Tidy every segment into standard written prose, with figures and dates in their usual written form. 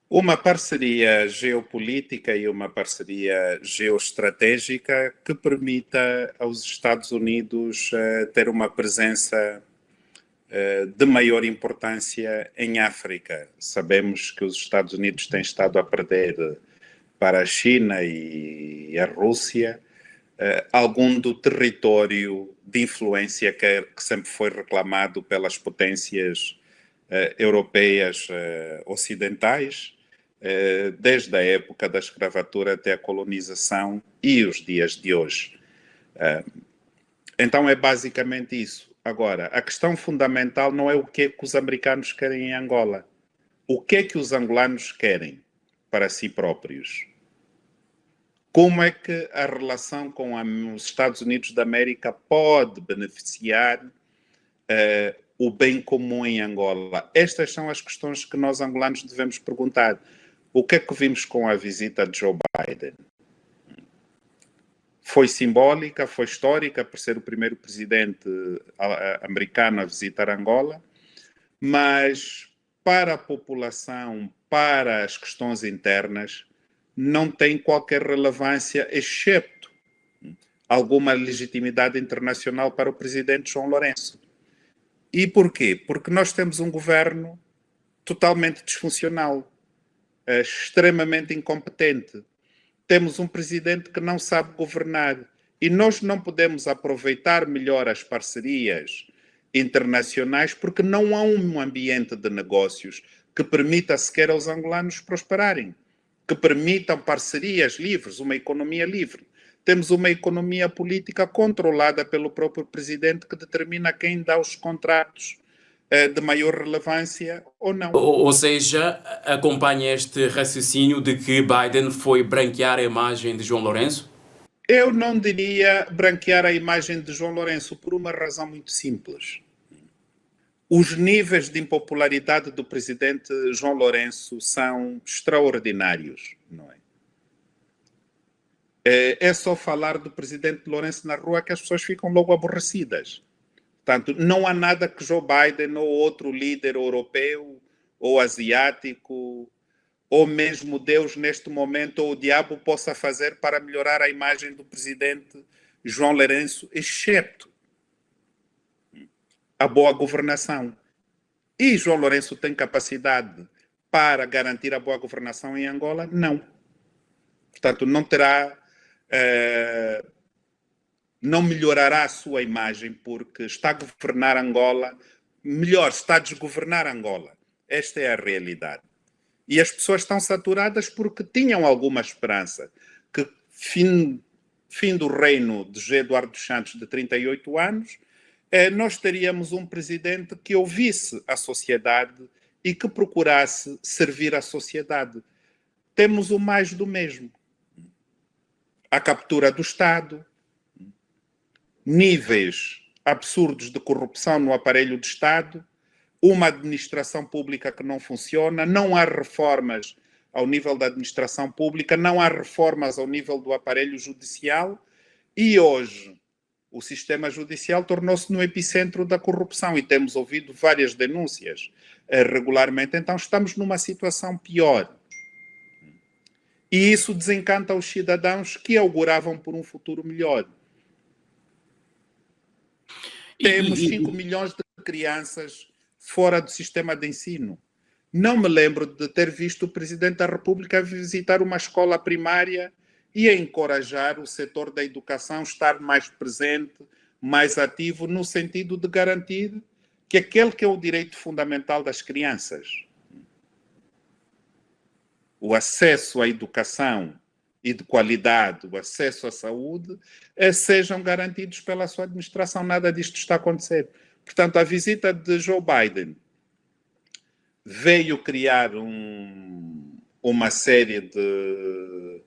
Uma parceria geopolítica e uma parceria geoestratégica que permita aos Estados Unidos ter uma presença de maior importância em África. Sabemos que os Estados Unidos têm estado a perder para a China e a Rússia algum do território de influência que sempre foi reclamado pelas potências europeias ocidentais, desde a época da escravatura até a colonização e os dias de hoje. Então é basicamente isso. Agora, a questão fundamental não é o que é que os americanos querem em Angola. O que é que os angolanos querem para si próprios? Como é que a relação com os Estados Unidos da América pode beneficiar o bem comum em Angola? Estas são as questões que nós angolanos devemos perguntar. O que é que vimos com a visita de Joe Biden? Foi simbólica, foi histórica por ser o primeiro presidente americano a visitar Angola, mas para a população, para as questões internas, não tem qualquer relevância, excepto alguma legitimidade internacional para o presidente João Lourenço. E porquê? Porque nós temos um governo totalmente disfuncional, extremamente incompetente. Temos um presidente que não sabe governar e nós não podemos aproveitar melhor as parcerias internacionais porque não há um ambiente de negócios que permita sequer aos angolanos prosperarem, que permitam parcerias livres, uma economia livre. Temos uma economia política controlada pelo próprio presidente que determina quem dá os contratos de maior relevância ou não. Ou seja, acompanha este raciocínio de que Biden foi branquear a imagem de João Lourenço? Eu não diria branquear a imagem de João Lourenço por uma razão muito simples. Os níveis de impopularidade do presidente João Lourenço são extraordinários, não é? É só falar do presidente Lourenço na rua que as pessoas ficam logo aborrecidas. Portanto, não há nada que Joe Biden ou outro líder europeu ou asiático ou mesmo Deus neste momento ou o diabo possa fazer para melhorar a imagem do presidente João Lourenço, exceto a boa governação. E João Lourenço tem capacidade para garantir a boa governação em Angola? Não. Portanto, não terá... não melhorará a sua imagem porque está a governar Angola, melhor, está a desgovernar Angola. Esta é a realidade. E as pessoas estão saturadas porque tinham alguma esperança que fim do reino de José Eduardo dos Santos de 38 anos, nós teríamos um presidente que ouvisse a sociedade e que procurasse servir a sociedade. Temos o mais do mesmo. A captura do Estado, níveis absurdos de corrupção no aparelho de Estado, uma administração pública que não funciona, não há reformas ao nível da administração pública, não há reformas ao nível do aparelho judicial e hoje o sistema judicial tornou-se no epicentro da corrupção e temos ouvido várias denúncias regularmente, então estamos numa situação pior. E isso desencanta os cidadãos que auguravam por um futuro melhor. Temos 5 milhões de crianças fora do sistema de ensino. Não me lembro de ter visto o Presidente da República visitar uma escola primária e a encorajar o setor da educação a estar mais presente, mais ativo, no sentido de garantir que aquele que é o direito fundamental das crianças, o acesso à educação e de qualidade, o acesso à saúde, sejam garantidos pela sua administração. Nada disto está a acontecer. Portanto, a visita de Joe Biden veio criar uma série de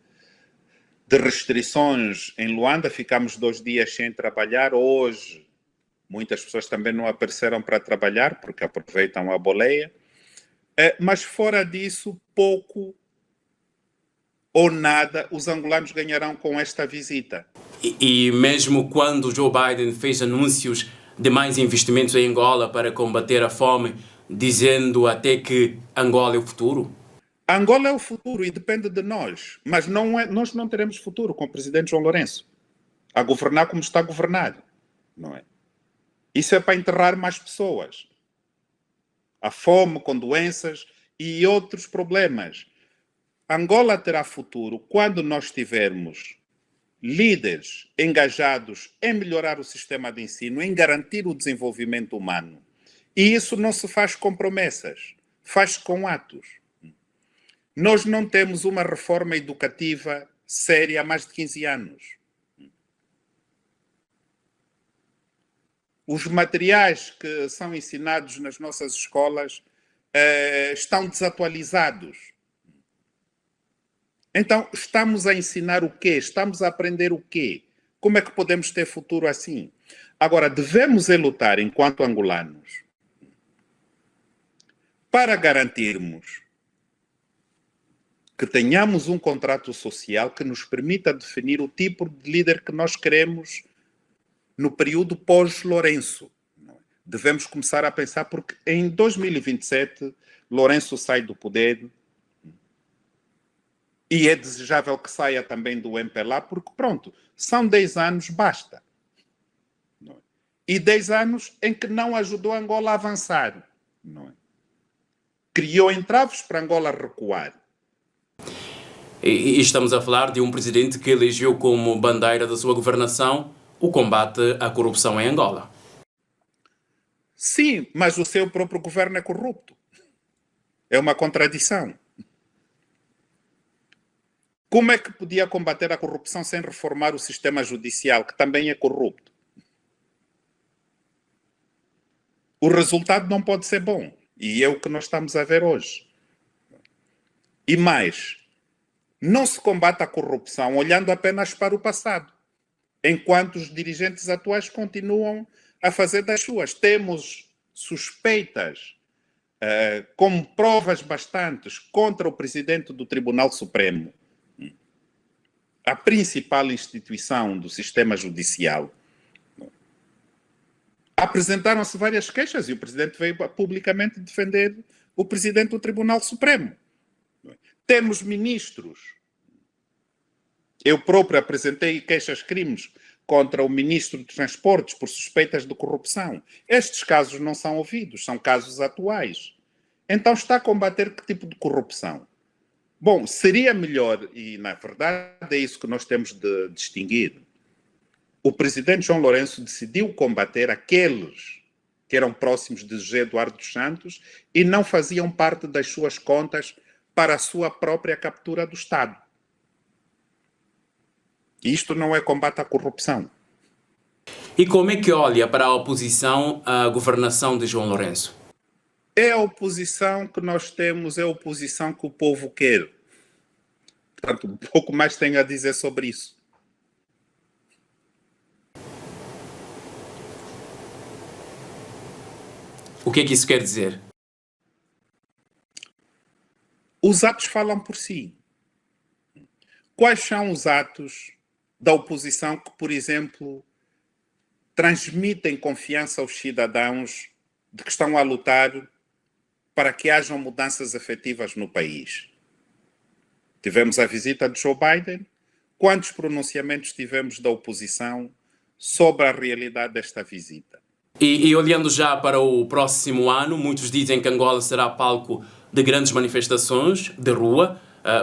restrições em Luanda. Ficámos 2 dias sem trabalhar. Hoje, muitas pessoas também não apareceram para trabalhar, porque aproveitam a boleia. Mas fora disso, pouco ou nada os angolanos ganharão com esta visita. E mesmo quando Joe Biden fez anúncios de mais investimentos em Angola para combater a fome, dizendo até que Angola é o futuro? Angola é o futuro e depende de nós, mas nós não teremos futuro com o presidente João Lourenço a governar como está a governar, não é? Isso é para enterrar mais pessoas. A fome, com doenças e outros problemas. Angola terá futuro quando nós tivermos líderes engajados em melhorar o sistema de ensino, em garantir o desenvolvimento humano. E isso não se faz com promessas, faz com atos. Nós não temos uma reforma educativa séria há mais de 15 anos. Os materiais que são ensinados nas nossas escolas estão desatualizados. Então, estamos a ensinar o quê? Estamos a aprender o quê? Como é que podemos ter futuro assim? Agora, devemos lutar enquanto angolanos para garantirmos que tenhamos um contrato social que nos permita definir o tipo de líder que nós queremos no período pós-Lourenço. Devemos começar a pensar, porque em 2027 Lourenço sai do poder e é desejável que saia também do MPLA, porque pronto, são 10 anos, basta. E 10 anos em que não ajudou Angola a avançar. Não é? Criou entraves para Angola recuar. E estamos a falar de um presidente que elegeu como bandeira da sua governação o combate à corrupção em Angola. Sim, mas o seu próprio governo é corrupto. É uma contradição. Como é que podia combater a corrupção sem reformar o sistema judicial, que também é corrupto? O resultado não pode ser bom. E é o que nós estamos a ver hoje. E mais, não se combate a corrupção olhando apenas para o passado, enquanto os dirigentes atuais continuam a fazer das suas. Temos suspeitas, com provas bastantes, contra o presidente do Tribunal Supremo, a principal instituição do sistema judicial. Apresentaram-se várias queixas e o presidente veio publicamente defender o presidente do Tribunal Supremo. Temos ministros. Eu próprio apresentei queixas-crimes contra o ministro de Transportes por suspeitas de corrupção. Estes casos não são ouvidos, são casos atuais. Então está a combater que tipo de corrupção? Bom, seria melhor, e na verdade é isso que nós temos de distinguir. O presidente João Lourenço decidiu combater aqueles que eram próximos de José Eduardo dos Santos e não faziam parte das suas contas para a sua própria captura do Estado. E isto não é combate à corrupção. E como é que olha para a oposição à governação de João Lourenço? É a oposição que nós temos, é a oposição que o povo quer. Portanto, um pouco mais tenho a dizer sobre isso. O que é que isso quer dizer? Os atos falam por si. Quais são os atos da oposição que, por exemplo, transmitem confiança aos cidadãos de que estão a lutar para que hajam mudanças efetivas no país? Tivemos a visita de Joe Biden. Quantos pronunciamentos tivemos da oposição sobre a realidade desta visita? E olhando já para o próximo ano, muitos dizem que Angola será palco de grandes manifestações de rua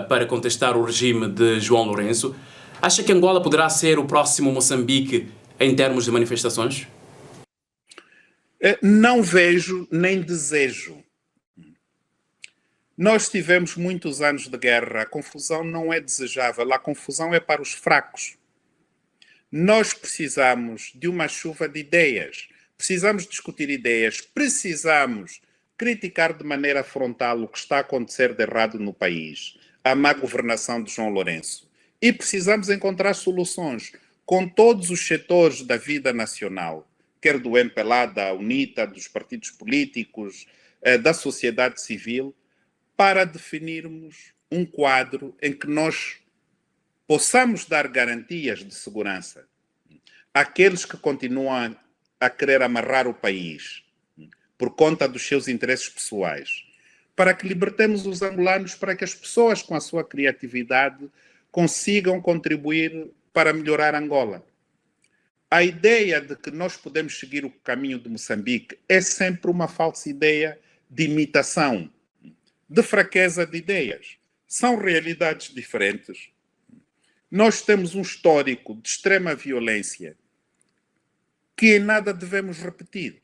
para contestar o regime de João Lourenço. Acha que Angola poderá ser o próximo Moçambique em termos de manifestações? Não vejo nem desejo. Nós tivemos muitos anos de guerra. A confusão não é desejável. A confusão é para os fracos. Nós precisamos de uma chuva de ideias. Precisamos discutir ideias. Precisamos criticar de maneira frontal o que está a acontecer de errado no país. A má governação de João Lourenço. E precisamos encontrar soluções com todos os setores da vida nacional, quer do MPLA, da UNITA, dos partidos políticos, da sociedade civil, para definirmos um quadro em que nós possamos dar garantias de segurança àqueles que continuam a querer amarrar o país por conta dos seus interesses pessoais, para que libertemos os angolanos, para que as pessoas com a sua criatividade consigam contribuir para melhorar Angola. A ideia de que nós podemos seguir o caminho de Moçambique é sempre uma falsa ideia de imitação, de fraqueza de ideias. São realidades diferentes. Nós temos um histórico de extrema violência que em nada devemos repetir.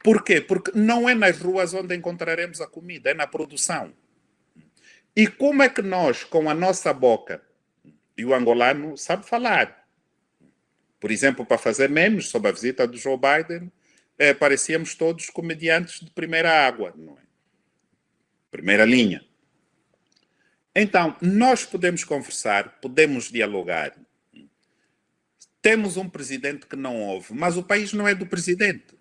Por quê? Porque não é nas ruas onde encontraremos a comida, é na produção. E como é que nós, com a nossa boca, e o angolano sabe falar, por exemplo, para fazer memes sobre a visita do Joe Biden, parecíamos todos comediantes de primeira água, não é? Primeira linha. Então, nós podemos conversar, podemos dialogar. Temos um presidente que não ouve, mas o país não é do presidente.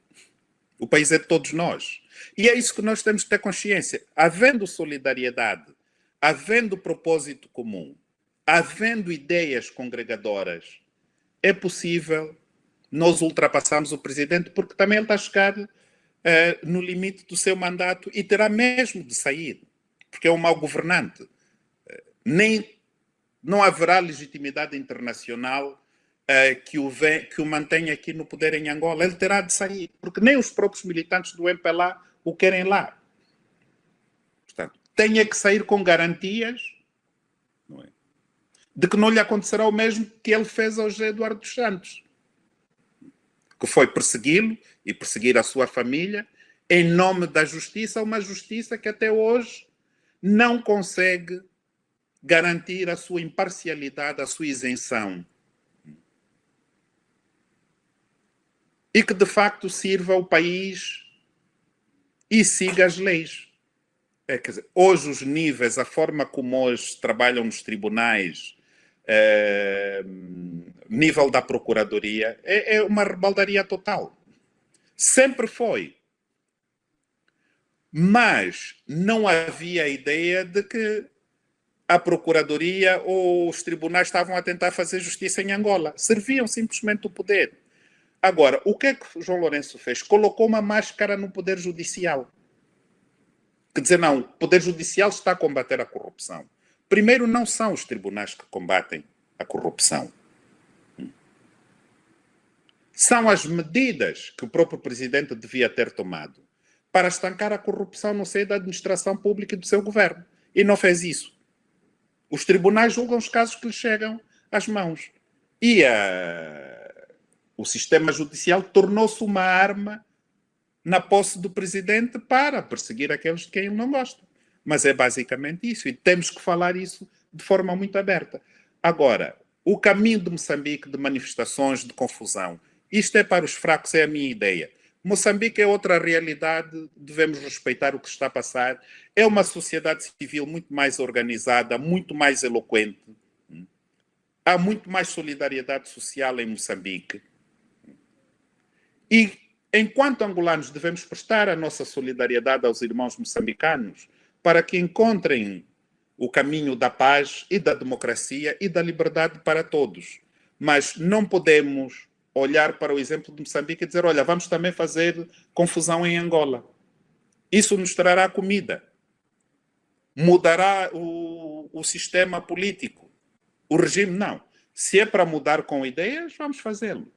O país é de todos nós. E é isso que nós temos que ter consciência. Havendo solidariedade, havendo propósito comum, havendo ideias congregadoras, é possível nós ultrapassarmos o presidente, porque também ele está a chegar no limite do seu mandato e terá mesmo de sair, porque é um mau governante. Não haverá legitimidade internacional que o mantenha aqui no poder em Angola. Ele terá de sair, porque nem os próprios militantes do MPLA o querem lá. Portanto, tenha que sair com garantias, não é, de que não lhe acontecerá o mesmo que ele fez ao José Eduardo dos Santos, que foi persegui-lo e perseguir a sua família em nome da justiça, uma justiça que até hoje não consegue garantir a sua imparcialidade, a sua isenção. E que, de facto, sirva ao país e siga as leis. Quer dizer, hoje os níveis, a forma como hoje trabalham nos tribunais, nível da procuradoria, é uma rebaldaria total. Sempre foi. Mas não havia a ideia de que a procuradoria ou os tribunais estavam a tentar fazer justiça em Angola. Serviam simplesmente o poder. Agora, o que é que João Lourenço fez? Colocou uma máscara no Poder Judicial. Quer dizer, não, o Poder Judicial está a combater a corrupção. Primeiro, não são os tribunais que combatem a corrupção. São as medidas que o próprio presidente devia ter tomado para estancar a corrupção no seio da administração pública e do seu governo. E não fez isso. Os tribunais julgam os casos que lhes chegam às mãos. E o sistema judicial tornou-se uma arma na posse do presidente para perseguir aqueles de quem ele não gosta. Mas é basicamente isso. E temos que falar isso de forma muito aberta. Agora, o caminho de Moçambique de manifestações, de confusão, isto é para os fracos, é a minha ideia. Moçambique é outra realidade, devemos respeitar o que está a passar. É uma sociedade civil muito mais organizada, muito mais eloquente. Há muito mais solidariedade social em Moçambique. E, enquanto angolanos, devemos prestar a nossa solidariedade aos irmãos moçambicanos para que encontrem o caminho da paz e da democracia e da liberdade para todos. Mas não podemos olhar para o exemplo de Moçambique e dizer, olha, vamos também fazer confusão em Angola. Isso nos trará comida. Mudará o sistema político. O regime, não. Se é para mudar com ideias, vamos fazê-lo.